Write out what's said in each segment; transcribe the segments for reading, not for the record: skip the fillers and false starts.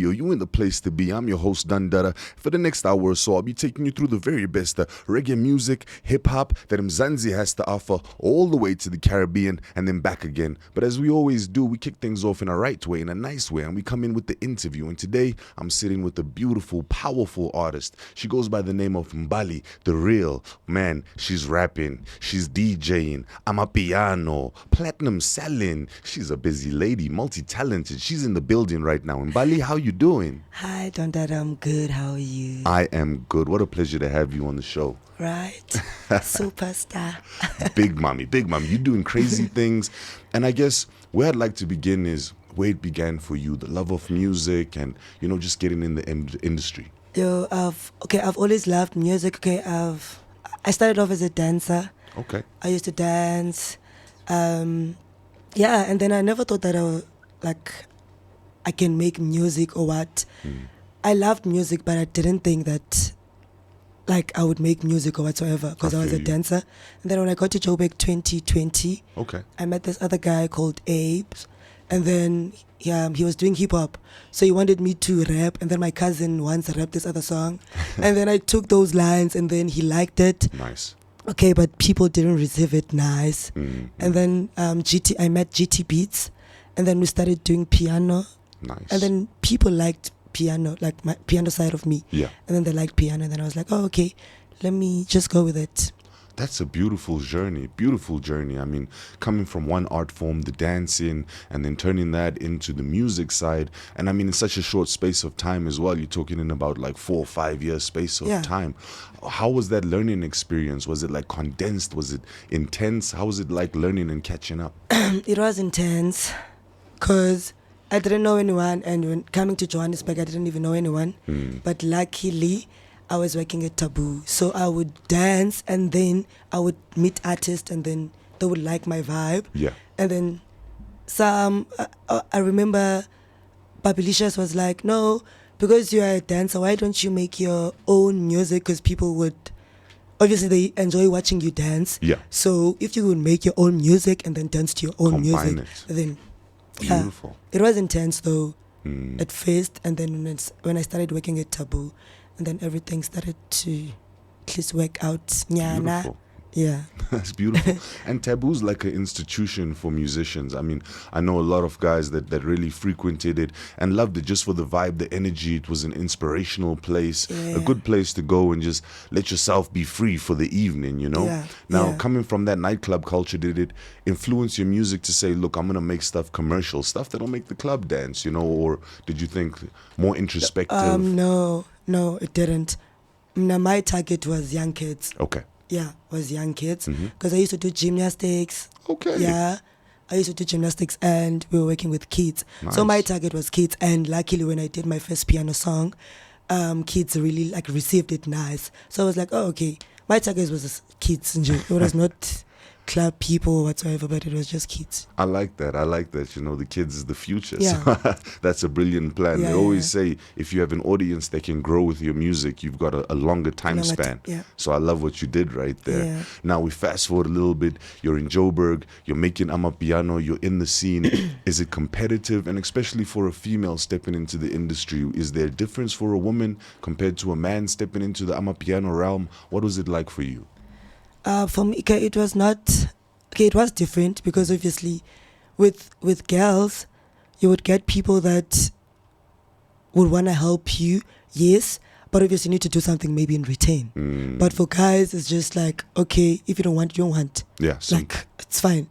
Yo, you in the place to be. I'm your host, Don Dada. For the next hour or so, I'll be taking you through the very best reggae music, hip-hop that Mzansi has to offer all the way to the Caribbean and then back again. But as we always do, we kick things off in a right way, in a nice way, and we come in with the interview. And today, I'm sitting with a beautiful, powerful artist. She goes by the name of Mbali, the real. Man, she's rapping, she's DJing, I'm a piano, platinum selling. She's a busy lady, multi-talented. She's in the building right now. Mbali, how you doing? Hi, Don Dada. I'm good. How are you? I am good. What a pleasure to have you on the show. Right. Superstar. Big mommy. You're doing crazy things. And I guess where I'd like to begin is where it began for you, the love of music and, just getting in the industry. Yo, I've always loved music. I started off as a dancer. Okay. I used to dance. And then I never thought that I can make music or what. I loved music, but I didn't think that I would make music or whatsoever because I was a dancer. And then when I got to Joburg 2020, I met this other guy called Abe, and then he was doing hip hop, so he wanted me to rap. And then my cousin once rapped this other song, and then I took those lines, and then he liked it. Nice. Okay, but people didn't receive it nice. And then I met GT Beats, and then we started doing piano. Nice. And then people liked piano, like my piano side of me. Yeah. And then they liked piano, and then I was like, oh, okay, let me just go with it. That's a beautiful journey. I mean, coming from one art form, the dancing, and then turning that into the music side. And I mean, in such a short space of time as well, you're talking in about 4 or 5 years space of time. How was that learning experience? Was it condensed? Was it intense? How was it learning and catching up? It was intense because I didn't know anyone, and when coming to Johannesburg, I didn't even know anyone. But luckily, I was working at Taboo, so I would dance, and then I would meet artists, and then they would like my vibe. Yeah. And then I remember Babilicious was like, no, because you're a dancer, why don't you make your own music? Because people would, obviously they enjoy watching you dance. Yeah. So if you would make your own music and then dance to your own Combine music, it. then Beautiful. it was intense though at first, and then when I started working at Taboo, and then everything started to at least work out. Beautiful. Yeah. That's beautiful. And Taboo's like an institution for musicians. I mean, I know a lot of guys that really frequented it and loved it just for the vibe, the energy. It was an inspirational place, a good place to go and just let yourself be free for the evening, Yeah. Now, Yeah. coming from that nightclub culture, did it influence your music to say, look, I'm going to make stuff commercial, stuff that'll make the club dance, or did you think more introspective? No, it didn't. Now, my target was young kids. Okay. Yeah, was young kids. Because I used to do gymnastics. Okay. Yeah, I used to do gymnastics, and we were working with kids. Nice. So my target was kids, and luckily when I did my first piano song, kids really received it nice. So I was like, oh, okay. My target was kids. It was not club people or whatsoever, but it was just kids. I like that. The kids is the future. Yeah. So that's a brilliant plan. Yeah, They always say if you have an audience that can grow with your music, you've got a longer time span. Yeah. So I love what you did right there. Yeah. Now we fast forward a little bit. You're in Joburg. You're making Amapiano. You're in the scene. Is it competitive? And especially for a female stepping into the industry, is there a difference for a woman compared to a man stepping into the Amapiano realm? What was it like for you? For me, it was not. It was different because obviously, with girls, you would get people that would want to help you. Yes, but obviously you need to do something maybe in return. But for guys, it's just okay, if you don't want, you don't want. Yeah. It's fine.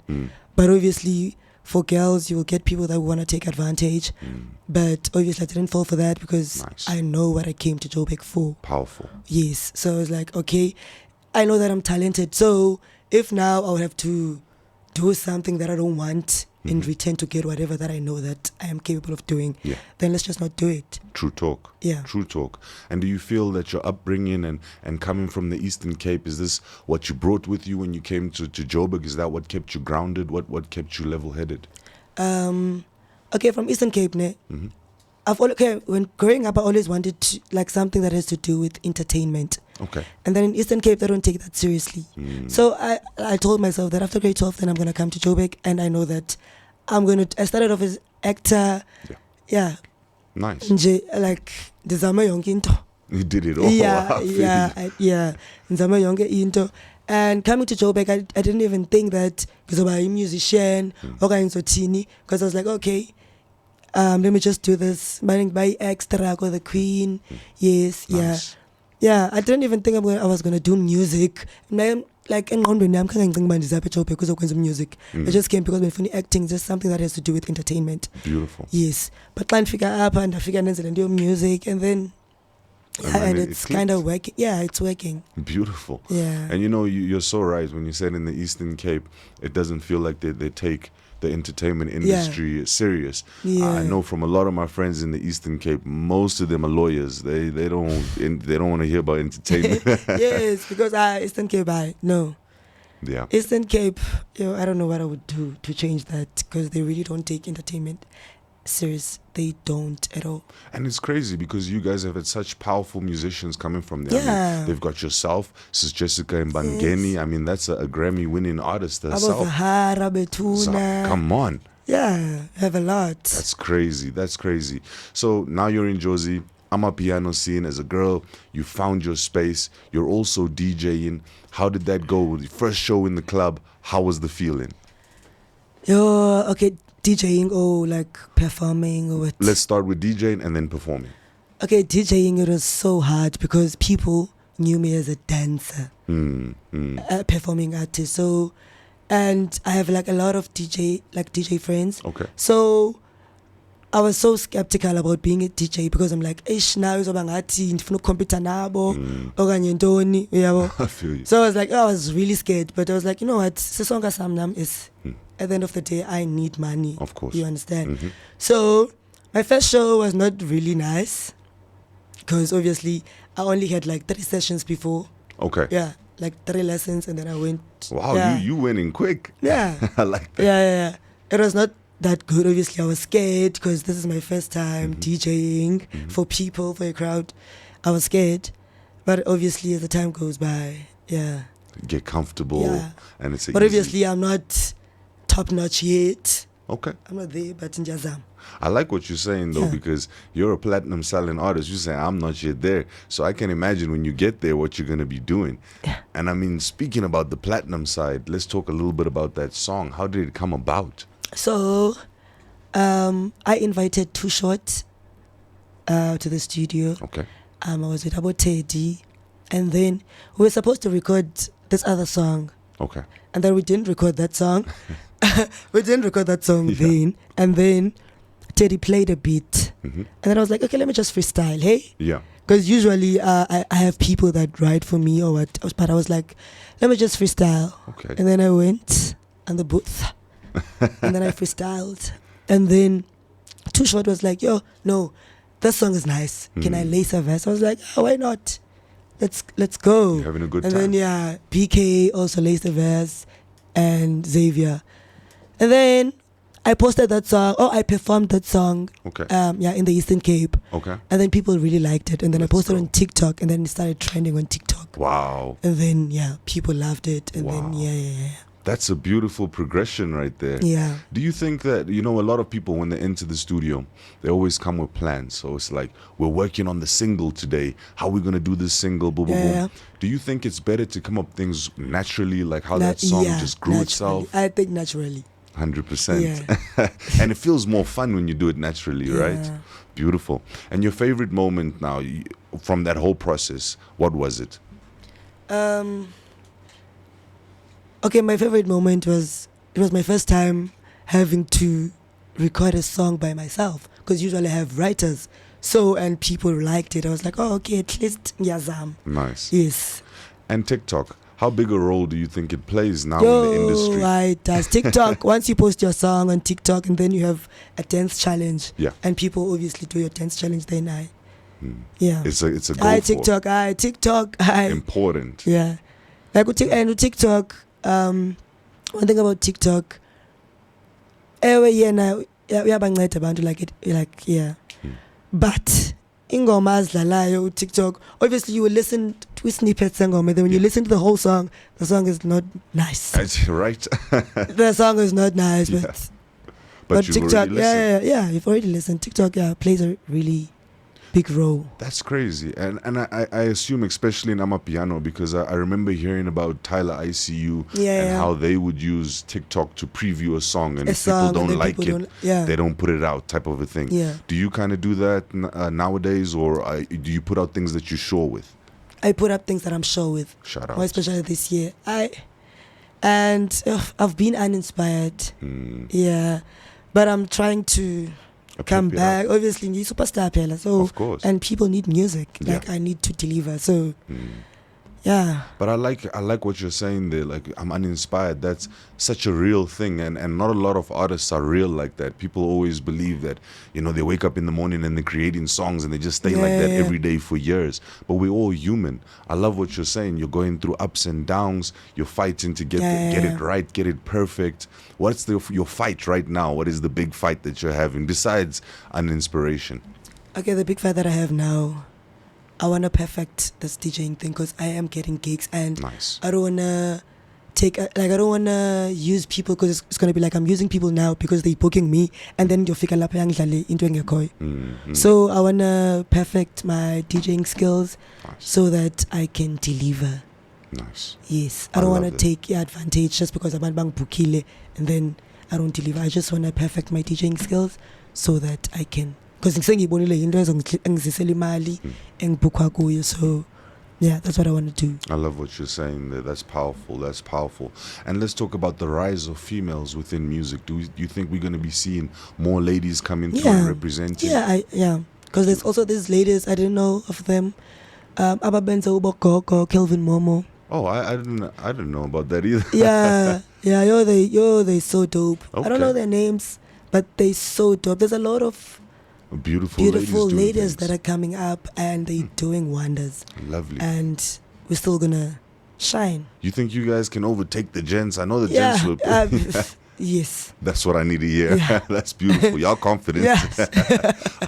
But obviously, for girls, you will get people that want to take advantage. But obviously, I didn't fall for that because I know what I came to Joburg for. Powerful. Yes. So I was like, okay, I know that I'm talented. So if now I would have to do something that I don't want in return to get whatever that I know that I am capable of doing, then let's just not do it. True talk. Yeah. True talk. And do you feel that your upbringing and coming from the Eastern Cape, is this what you brought with you when you came to Joburg? Is that what kept you grounded? What kept you level-headed? Okay, from Eastern Cape, when growing up, I always wanted to, something that has to do with entertainment. Okay. And then in Eastern Cape, they don't take that seriously. So I told myself that after grade 12, then I'm going to come to Joburg, and I know that I started off as actor. Yeah. Nice. nje like ndizame yonke into. You did it all. Yeah, I feel yeah, yeah. Ndizame yonke into. And coming to Joburg, I didn't even think that ngizoba a musician okanye ngizothini, because I was like, okay, let me just do this. Buy extra, go the queen. Yes, Nice. yeah. I didn't even think I was gonna do music. Like engqondweni yami khange ngicinga uba ndizapha eJoburg kuzokwenza music. I just came because befuna acting, just something that has to do with entertainment. Beautiful. Yes, but xa ndifika apha ndafika ndenze le nto music, and then and it's kind of working. Yeah, it's working. Beautiful. Yeah. And you're so right when you said in the Eastern Cape, it doesn't feel like they take the entertainment industry serious. Yeah. I know from a lot of my friends in the Eastern Cape, most of them are lawyers. They don't want to hear about entertainment. Yes, because Eastern Cape, no. Yeah. Eastern Cape, I don't know what I would do to change that, because they really don't take entertainment serious. They don't at all. And it's crazy because you guys have had such powerful musicians coming from there. Yeah. I mean, they've got yourself, Sis Jessica Mbali. I mean, that's a Grammy-winning artist herself. Zahara, Betuna. Come on. Yeah, have a lot. That's crazy. That's crazy. So now you're in Jozi. I'm a piano scene as a girl. You found your space. You're also DJing. How did that go? The first show in the club, how was the feeling? Okay, DJing or like performing or what? Let's start with DJing and then performing. Okay, DJing, it was so hard because people knew me as a dancer, performing artist. So, and I have like a lot of DJ friends. Okay. So I was so skeptical about being a DJ because I'm like, ish, now izoba ngathi ndifuna ukukhompyutha nabo okanye ntoni, uyabo. I feel you. So I was like, I was really scared, but I was like, you know what, sisonke sam nam is, at the end of the day, I need money. Of course. You understand? So my first show was not really nice because obviously I only had like 3 sessions before. Okay. Yeah, like 3 lessons, and then I went. Wow, yeah. you went in quick. Yeah. I like that. Yeah. It was not that good. Obviously, I was scared because this is my first time DJing for people, for a crowd. I was scared, but obviously, as the time goes by, yeah. Get comfortable, Yeah. and it's But obviously, I'm not top notch yet. Okay. I'm not there, but in Jazam. I like what you're saying though, Yeah. because you're a platinum selling artist. You say I'm not yet there, so I can imagine when you get there what you're gonna be doing. Yeah. And I mean, speaking about the platinum side, let's talk a little bit about that song. How did it come about? So, I invited Too Short to the studio. Okay. I was with Abo Teddy, and then we were supposed to record this other song, Okay. and then we didn't record that song. We didn't record that song then, and then Teddy played a beat, and then I was like, okay, let me just freestyle, hey? Yeah. Because usually I have people that write for me or what, but I was like, let me just freestyle. Okay. And then I went on the booth, and then I freestyled, and then Too Short was like, yo, no, this song is nice. Can I lace a verse? I was like, oh, why not? Let's go. You're having a good and time. then yeah, BK also laced a verse, and Xavier, and then I posted that song. Oh, I performed that song. Okay. In the Eastern Cape. Okay. And then people really liked it, and then Let's I posted go. on TikTok, and then it started trending on TikTok. Wow. And then people loved it, and then Wow. That's a beautiful progression right there. yeah. Do you think that, a lot of people, when they enter the studio, they always come with plans. So it's like, we're working on the single today. How are we going to do this single? Boom, boom, Yeah. boom. Do you think it's better to come up with things naturally, like how that song just grew naturally. itself? I think naturally. 100%. And it feels more fun when you do it naturally, right? Yeah. Beautiful. And your favorite moment now from that whole process, what was it? Okay, my favorite moment was, it was my first time having to record a song by myself, because usually I have writers. So, and people liked it. I was like, oh, okay, at least Yazam. Nice. Yes. And TikTok, how big a role do you think it plays now in the industry? It does. TikTok, once you post your song on TikTok and then you have a dance challenge, Yeah. and people obviously do your dance challenge, then yeah. It's a goal TikTok, important. yeah. Like with TikTok, one thing about TikTok, uyabanceda abantu like but ingoma azidlalayo TikTok, obviously you will listen to snippets sengoma, then when you listen to the whole song, the song is not nice. That's right. The song is not nice, but But you've TikTok, already listened. yeah, you've already listened. TikTok, plays a really big role. That's crazy. And I assume, especially in Amapiano, because I remember hearing about Tyler ICU and how they would use TikTok to preview a song. And if people don't like it, they don't put it out, type of a thing. Yeah. Do you kind of do that nowadays, or do you put out things that you're sure with? I put up things that I'm sure with. Shout out. More especially this year. I've been uninspired. Yeah. But I'm trying to come back. Obviously, you're superstar Pella. So of course. And people need music. Like I need to deliver. So yeah. But I like what you're saying there. Like, I'm uninspired. That's such a real thing, and not a lot of artists are real like that. People always believe that, they wake up in the morning and they're creating songs and they just stay like that every day for years. But we're all human. I love what you're saying. You're going through ups and downs. You're fighting to get it right, get it perfect. What's your fight right now? What is the big fight that you're having besides an inspiration? Okay, the big fight that I have now, I want to perfect this DJing thing because I am getting gigs and nice. I don't want to I don't want to use people because it's going to be like I'm using people now because they're booking me and then you'll figure out into a So I want to perfect my DJing skills so that I can deliver. Nice. Yes. I don't want to take advantage just because I'm bang bukile and then I don't deliver. I just want to perfect my DJing skills so that I can. Because ngibonile into engizisela imali engibukwa kuyo. So yeah, that's what I want to do. I love what you're saying there. That's powerful. And let's talk about the rise of females within music. Do you think we're going to be seeing more ladies coming through and representing? Yeah. Because there's also these ladies, I didn't know of them. Ababenza Ubokoko, Kelvin Momo. Oh, I didn't know about that either. Yeah, they so dope. Okay. I don't know their names, but they so dope. There's a lot of beautiful ladies that are coming up and they're doing wonders. Lovely. And we're still gonna shine. You think you guys can overtake the gents? I know the gents will. Yes. That's what I need to hear. Yeah. That's beautiful. Y'all confident. Yes.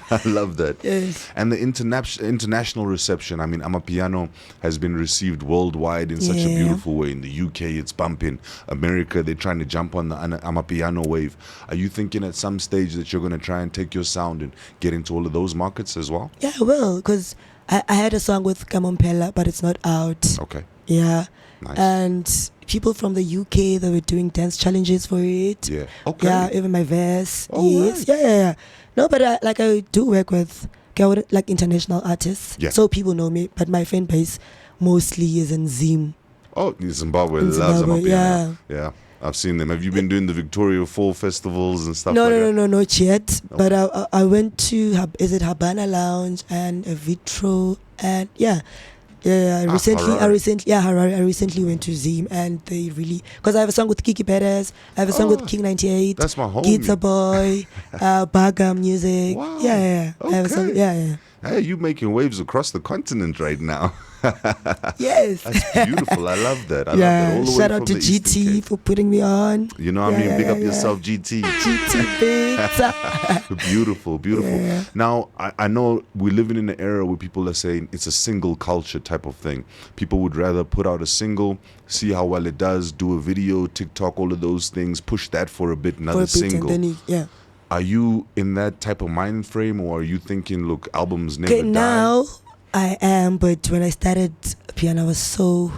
I love that. Yes. And the international reception. I mean, Amapiano has been received worldwide in such a beautiful way. In the UK, it's bumping. America, they're trying to jump on the Amapiano wave. Are you thinking at some stage that you're going to try and take your sound and get into all of those markets as well? Yeah, I will. Because I had a song with Kamompela, but it's not out. Okay. Yeah. Nice. And people from the UK, they were doing dance challenges for it. Yeah. Okay. Yeah, even my verse. Oh, yes. right. Yeah. No, but I do work with like international artists. Yeah. So people know me, but my fan base mostly is in Zim. Oh, Zimbabwe loves Amapiano. Yeah. Yeah. I've seen them. Have you been doing the Victoria Fall festivals and stuff No, like that? No, not yet. Okay. But I went to Habana Lounge and Vitro and I recently went to Zim and they really, because I have a song with Kiki Perez, I have a song with King 98. That's my homie. Guitar Boy, Baga Music. Wow. Yeah. Okay. I have a song, yeah. Hey, you making waves across the continent right now. Yes. That's beautiful. I love that. I love that. All the Shout way out from to the Eastern GT Cape. for putting me on. You know what I mean? Big up yourself, GT. GT big. Beautiful. Yeah. Now, I know we're living in an era where people are saying it's a single culture type of thing. People would rather put out a single, see how well it does, do a video, TikTok, all of those things, push that for a bit, another single. And then Are you in that type of mind frame, or are you thinking, look, albums never die? Now I am, but when I started piano, I was so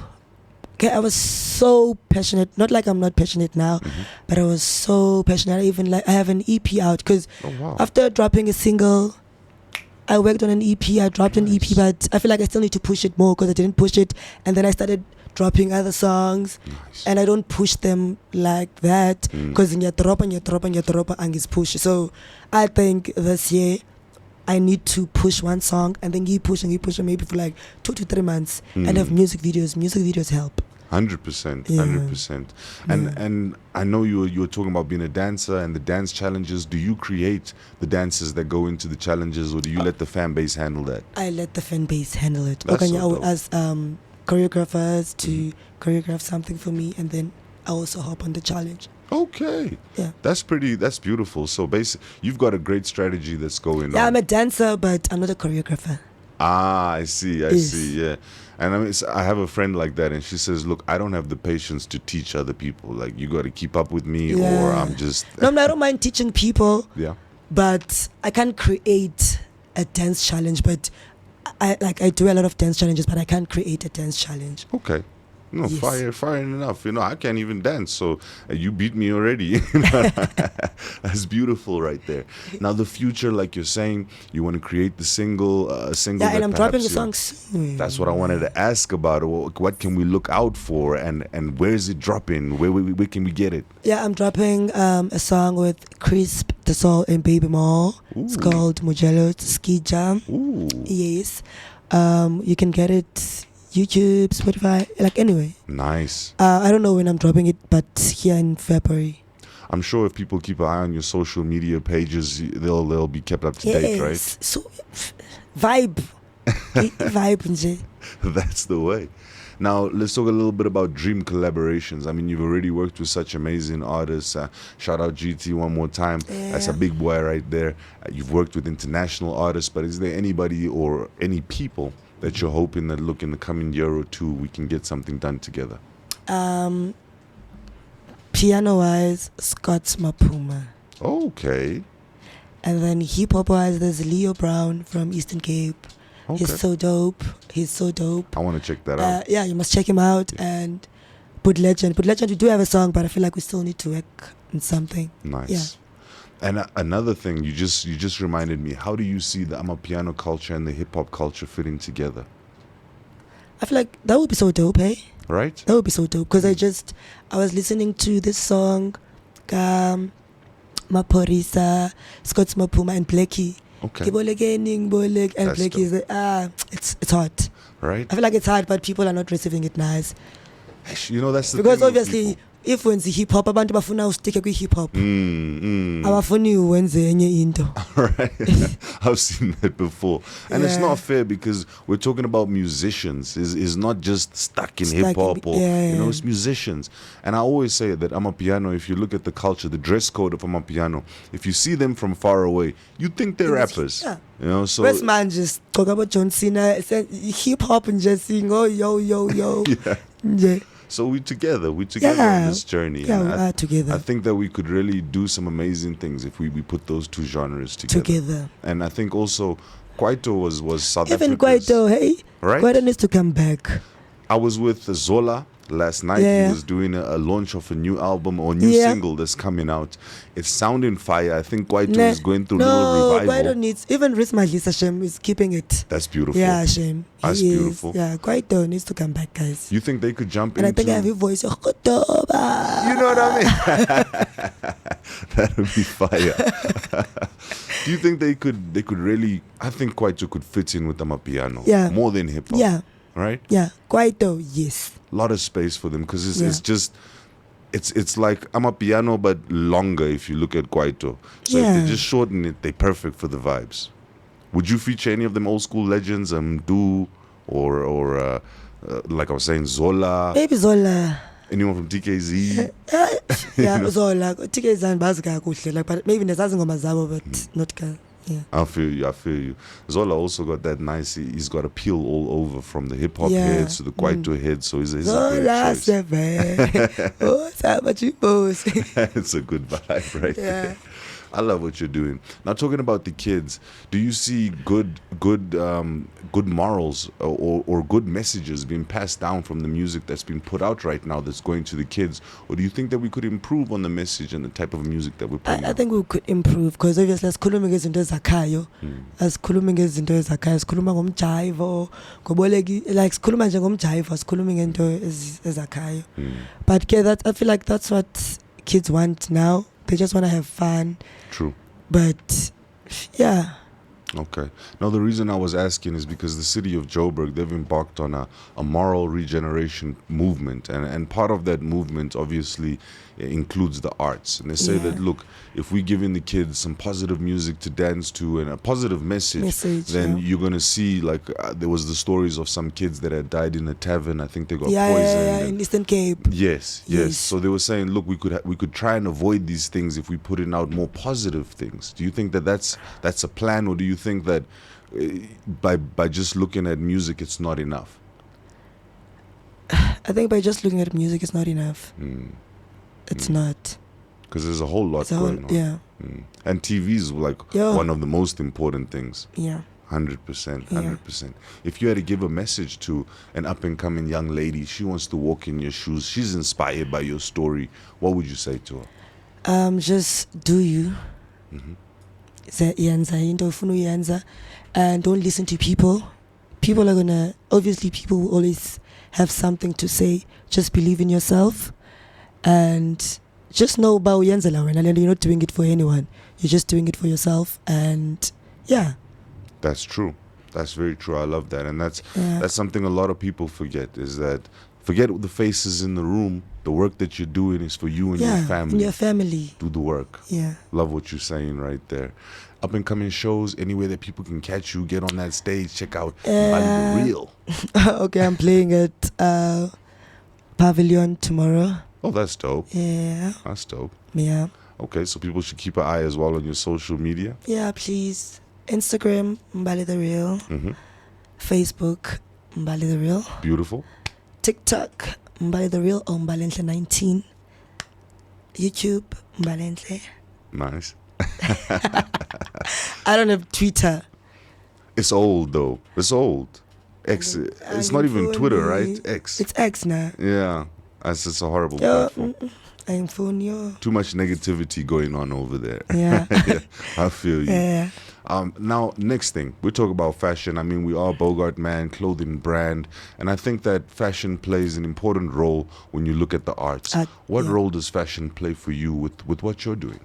passionate. Not like I'm not passionate now, but I was so passionate. I have an EP out because after dropping a single, I worked on an EP. I dropped an EP, but I feel like I still need to push it more because I didn't push it, and then I started dropping other songs. Nice. And I don't push them like that because you drop and it's push. So I think this year I need to push one song and then keep pushing maybe for like 2 to 3 months and have music videos. Music videos help. 100%. And I know you were talking about being a dancer and the dance challenges. Do you create the dances that go into the challenges, or do you let the fan base handle that? I let the fan base handle it. That's so I will dope. ask choreographers to choreograph something for me, and then I also hop on the challenge. Okay. Yeah. That's beautiful. So basically, you've got a great strategy that's going on. Yeah, I'm a dancer, but I'm not a choreographer. I see. I Yes. see. Yeah. And I mean, I have a friend like that, and she says, "Look, I don't have the patience to teach other people. Like, you got to keep up with me, or Yeah. I'm just." No, I don't mind teaching people, Yeah. but I can't create a dance challenge. But I do a lot of dance challenges, but I can't create a dance challenge. Okay. No, Yes. fire enough. I can't even dance, so you beat me already. That's beautiful right there. Now, the future, like you're saying, you want to create the single, a single. Yeah, that and I'm dropping the perhaps song soon. That's what I wanted to ask about. What can we look out for, and where is it dropping? Where can we get it? Yeah, I'm dropping a song with Crisp, The Soul, and Baby Mall. It's Ooh. called Mujello Ski Jam. Ooh, Yes. You can get it YouTube, Spotify, like anyway. nice. I don't know when I'm dropping it, but here in February. I'm sure if people keep an eye on your social media pages, they'll be kept up to date, right? So vibe. Vibe nje. That's the way. Now, let's talk a little bit about dream collaborations. I mean, you've already worked with such amazing artists. Shout out GT one more time. That's a Yeah. big boy right there. You've worked with international artists, but is there anybody or any people that you're hoping that, look, in the coming year or two, we can get something done together? Piano wise, Scott Mapuma. Okay. And then hip hop wise, there's Leo Brown from Eastern Cape. Okay. He's so dope. I want to check that out. Yeah, you must check him out. And Put Legend, we do have a song, but I feel like we still need to work on something. Nice. Yeah. And another thing, you just reminded me. How do you see the Amapiano culture and the hip hop culture fitting together? I feel like that would be so dope, hey? Right? That would be so dope. Because I was listening to this song, Maporisa, Scott Mapuma, and Blackie. Okay. And That's Blackie is like, it's hot. Right? I feel like it's hard, but people are not receiving it nice. That's the Because thing with obviously, people. if wenze hip hop, abantu bafuna usticke kwi hip hop. Abafuni wenze enye into. Right. I've seen that before. And it's Yeah. not fair because we're talking about musicians. Is not just stuck in Stuck in- hip hop or yeah. it's musicians. And I always say that Amapiano, if you look at the culture, the dress code of Amapiano, if you see them from far away, you think they're rappers. Yeah. So Where's man just talk about John Cena, hip hop and just sing, oh yo yo yo. Yeah. Yeah. So we're together on this journey. Yeah, And we are together. I think that we could really do some amazing things if we put those two genres together. And I think also Kwaito was South Even Africa's. Kwaito, hey? Right? Kwaito needs to come back. I was with Zola last night. Yeah. He was doing a launch of a new album or new Yeah. single that's coming out. It's sounding fire. I think Kwaito is going through a little No, revival. Kwaito needs, even Riz Madlisa Shem is keeping it. That's beautiful. Yeah, Shem. That's He is. beautiful. Yeah, Kwaito needs to come back, guys. You think they could jump And I into... think I have your voice. Oktober. You know what I mean? That would be fire. Do you think they could really... I think Kwaito could fit in with the Amapiano. Yeah. More than hip-hop. Yeah, Right? yeah. Kwaito, yes. A lot of space for them because it's Yeah. just... It's like Amapiano but longer if you look at Kwaito. So if Yeah. they just shorten it, they're perfect for the vibes. Would you feature any of them old school legends, Du, or like I was saying, Zola, Maybe Zola. anyone from TKZ? Yeah, Zola. TK Zan Bazga kuhle, like, but maybe nezazi ngoma zabo, but not ka. Yeah. I feel you. Zola also got that nice. He's got appeal all over from the hip hop Yeah. heads to the Kwaito heads. So he's a great Zola choice. seven. Oh, Sabachi boss. It's a good vibe, right? Yeah. I love what you're doing. Now, talking about the kids, do you see good morals or good messages being passed down from the music that's been put out right now that's going to the kids? Or do you think that we could improve on the message and the type of music that we're putting I out? think we could improve because obviously asikhulumi ngezinto ezakhayo asikhulumi ngezinto ezakhayo sikhuluma ngomjivo like sikhuluma nje ngomjivo asikhulumi ngento ezakhayo but I feel like that's what kids want now. They just want to have fun. True. But yeah. Okay. Now, the reason I was asking is because the city of Joburg, they've embarked on a moral regeneration movement. And part of that movement, obviously, includes the arts. And they say that, look, if we give in the kids some positive music to dance to and a positive message then you're going to see, like, there was the stories of some kids that had died in a tavern. I think they got poisoned. Yeah, in Eastern Cape. Yes. So they were saying, look, we could try and avoid these things if we put in out more positive things. Do you think that that's a plan, or do you think that by just looking at music, it's not enough? I think by just looking at music is not enough. It's not. Because there's a whole lot going on. Yeah. And TV is like one of the most important things. Yeah. 100%, 100%. If you had to give a message to an up-and-coming young lady, she wants to walk in your shoes, she's inspired by your story, what would you say to her? Just do you. Yenza into ufuna uyenza, and don't listen to people. People will always have something to say. Just believe in yourself, and just know about uyenza la wena, and you're not doing it for anyone. You're just doing it for yourself, and yeah. That's true. That's very true. I love that. And that's something a lot of people forget, is that forget the faces in the room. The work that you're doing is for you and your family. And your family. Do the work. Yeah. Love what you're saying right there. Up and coming shows, anywhere that people can catch you, get on that stage, check out Mbali the Real. Okay, I'm playing at Pavilion tomorrow. Oh, that's dope. Yeah. That's dope. Yeah. Okay, so people should keep an eye as well on your social media. Yeah, please. Instagram, Mbali the Real. Facebook, Mbali the Real. Beautiful. TikTok, Mbali the Real or Mbali 19. YouTube, Mbali. Nice. I don't have Twitter. It's old though. It's old. X. It's not even Twitter, right? X. It's X now. Yeah. That's just a horrible platform. I'm phone yo. Too much negativity going on over there. Yeah. Yeah, I feel you. Yeah. Now, next thing, we talk about fashion. I mean, we are Bogart Man, clothing brand, and I think that fashion plays an important role when you look at the arts. What role does fashion play for you with what you're doing?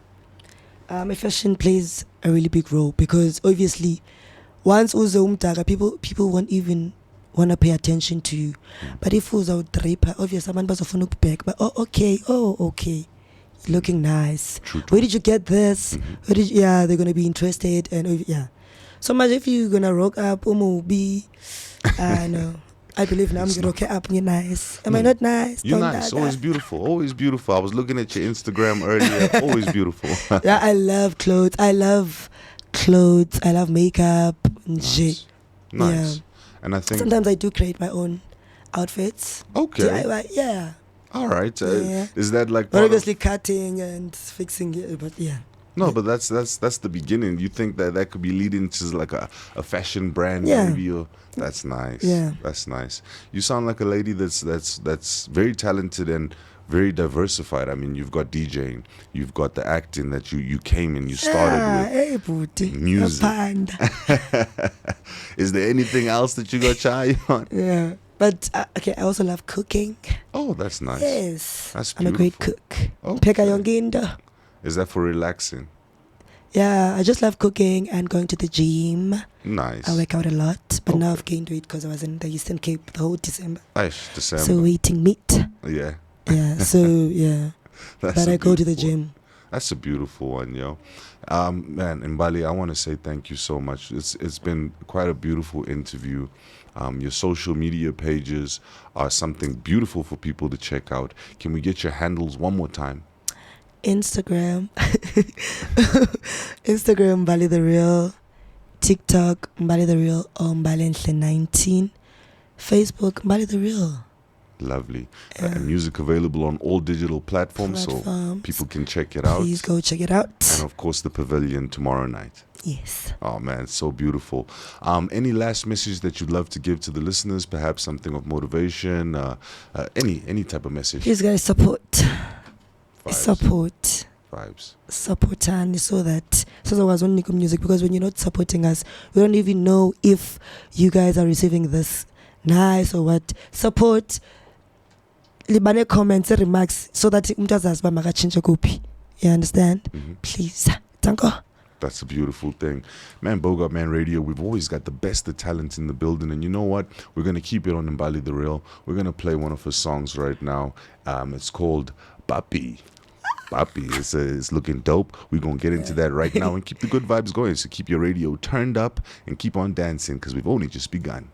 Fashion plays a really big role because obviously, once uzo umdaka, people won't even want to pay attention to you. But if uzo draper, obviously, someone bazofuna ukubheka. But okay. Looking nice. True. Where did you get this? They're gonna be interested, and so much if you're gonna rock up, be, no, I believe now I'm gonna rock up. You're nice. Am I not nice? You're Don nice. Dada. Always beautiful. Always beautiful. I was looking at your Instagram earlier. Always beautiful. Yeah, I love clothes. I love makeup. Nice. Yeah. And I think Sometimes I do create my own outfits. Okay. DIY, yeah. All right. Yeah. Is that like But obviously cutting and fixing it, but yeah. No, but that's the beginning. You think that could be leading to like a fashion brand, Yeah. maybe? Or that's nice. Yeah. That's nice. You sound like a lady that's very talented and very diversified. I mean, you've got DJing, you've got the acting that you came and you started with music. Is there anything else that you got your eye on? Yeah. But I also love cooking. Oh, that's nice. Yes. That's I'm a great beautiful. cook. Okay. Peka yonginda. Is that for relaxing? Yeah, I just love cooking and going to the gym. Nice. I work out a lot, but now I've gained weight because I was in the Eastern Cape the whole December. December. So eating meat. Yeah. Yeah, so yeah. But I go to the gym. That's a beautiful one, yo. Man, Mbali, I want to say thank you so much. It's been quite a beautiful interview. Your social media pages are something beautiful for people to check out. Can we get your handles one more time? Instagram, Mbali the Real. TikTok, Mbali the Real or Mbali 19. Facebook, Mbali the Real. Lovely. And music available on all digital platforms, so people can check it out. Please go check it out. And of course, the Pavilion tomorrow night. Yes. Oh man, so beautiful. Any last message that you'd love to give to the listeners? Perhaps something of motivation, any type of message. Please guys, support. Vibes. Support and so I was on Nico Music, because when you're not supporting us, we don't even know if you guys are receiving this nice or what. Support, libane comments, remarks, so that you understand? Please. Thank you. That's a beautiful thing. Man, Bogart Man Radio, we've always got the best of talent in the building. And you know what? We're going to keep it on Mbali the Real. We're going to play one of her songs right now. It's called Papi. Papi. It's looking dope. We're going to get into that right now and keep the good vibes going. So keep your radio turned up and keep on dancing, because we've only just begun.